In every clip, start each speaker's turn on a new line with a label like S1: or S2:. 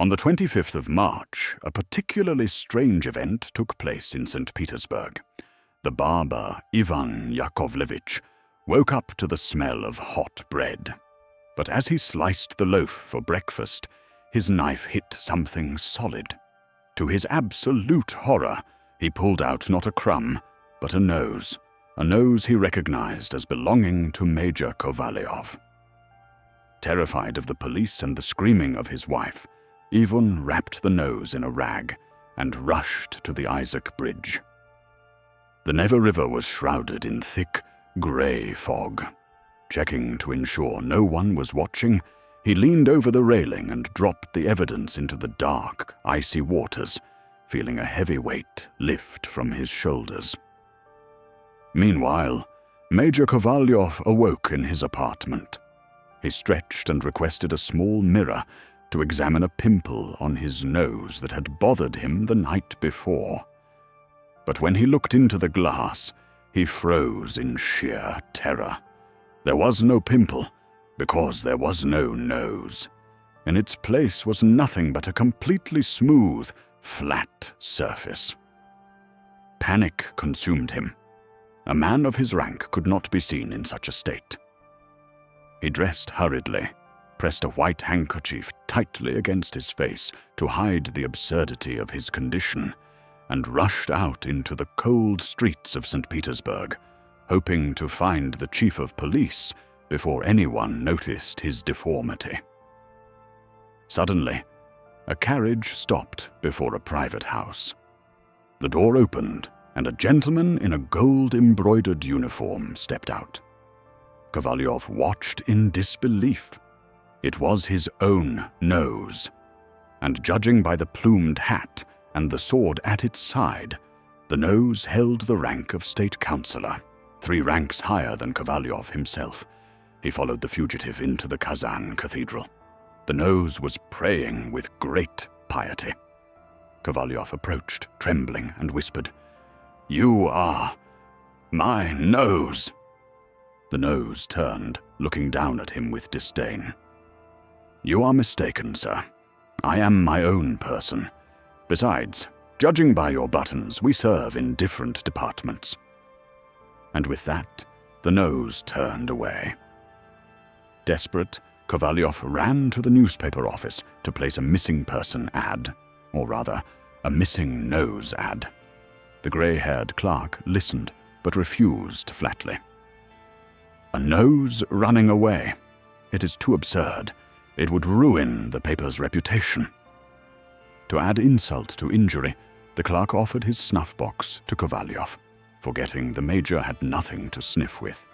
S1: On the 25th of March, a particularly strange event took place in St. Petersburg. The barber, Ivan Yakovlevich, woke up to the smell of hot bread. But as he sliced the loaf for breakfast, his knife hit something solid. To his absolute horror, he pulled out not a crumb, but a nose he recognized as belonging to Major Kovalyov. Terrified of the police and the screaming of his wife, Ivan wrapped the nose in a rag and rushed to the Isaac Bridge. The Neva River was shrouded in thick, grey fog. Checking to ensure no one was watching, he leaned over the railing and dropped the evidence into the dark, icy waters, feeling a heavy weight lift from his shoulders. Meanwhile, Major Kovalyov awoke in his apartment. He stretched and requested a small mirror to examine a pimple on his nose that had bothered him the night before. But when he looked into the glass, he froze in sheer terror. There was no pimple, because there was no nose. In its place was nothing but a completely smooth, flat surface. Panic consumed him. A man of his rank could not be seen in such a state. He dressed hurriedly, pressed a white handkerchief tightly against his face to hide the absurdity of his condition, and rushed out into the cold streets of St. Petersburg, hoping to find the chief of police before anyone noticed his deformity. Suddenly, a carriage stopped before a private house. The door opened, and a gentleman in a gold-embroidered uniform stepped out. Kovalyov watched in disbelief. It was his own nose, and judging by the plumed hat and the sword at its side, the nose held the rank of state councillor, 3 ranks higher than Kovalyov himself. He followed the fugitive into the Kazan cathedral. The nose was praying with great piety. Kovalyov approached, trembling, and whispered, "You are my nose." The nose turned, looking down at him with disdain. "You are mistaken, sir. I am my own person. Besides, judging by your buttons, we serve in different departments." And with that, the nose turned away. Desperate, Kovalyov ran to the newspaper office to place a missing person ad, or rather, a missing nose ad. The grey-haired clerk listened, but refused flatly. A nose running away. It is too absurd. It would ruin the paper's reputation. To add insult to injury, the clerk offered his snuff-box to Kovalyov, forgetting the major had nothing to sniff with.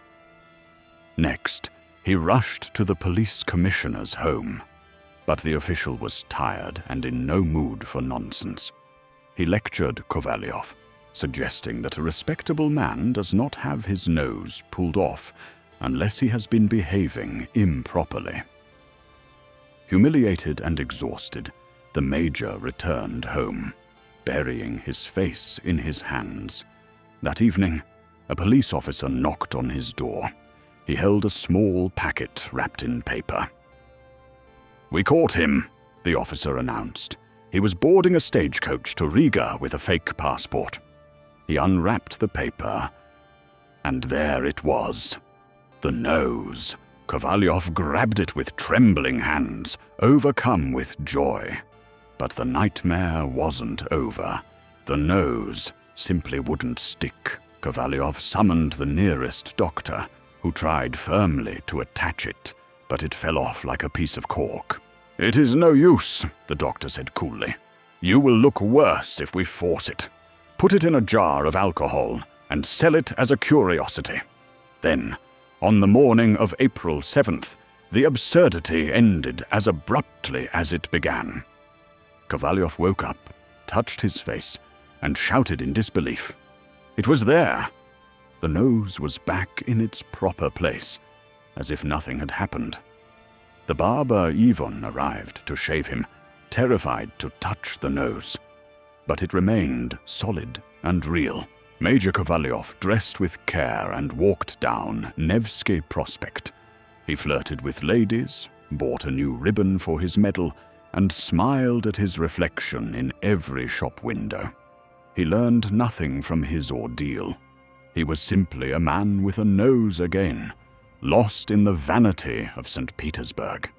S1: Next, he rushed to the police commissioner's home. But the official was tired and in no mood for nonsense. He lectured Kovalyov, suggesting that a respectable man does not have his nose pulled off unless he has been behaving improperly. Humiliated and exhausted, the major returned home, burying his face in his hands. That evening, a police officer knocked on his door. He held a small packet wrapped in paper. "We caught him," the officer announced. "He was boarding a stagecoach to Riga with a fake passport." He unwrapped the paper, and there it was. The nose. Kovalyov grabbed it with trembling hands, overcome with joy. But the nightmare wasn't over. The nose simply wouldn't stick. Kovalyov summoned the nearest doctor, who tried firmly to attach it, but it fell off like a piece of cork. "It is no use," the doctor said coolly. "You will look worse if we force it. Put it in a jar of alcohol and sell it as a curiosity." Then, on the morning of April 7th, the absurdity ended as abruptly as it began. Kovalyov woke up, touched his face, and shouted in disbelief. It was there. The nose was back in its proper place, as if nothing had happened. The barber Ivan arrived to shave him, terrified to touch the nose. But it remained solid and real. Major Kovalyov dressed with care and walked down Nevsky Prospect. He flirted with ladies, bought a new ribbon for his medal, and smiled at his reflection in every shop window. He learned nothing from his ordeal. He was simply a man with a nose again, lost in the vanity of St. Petersburg.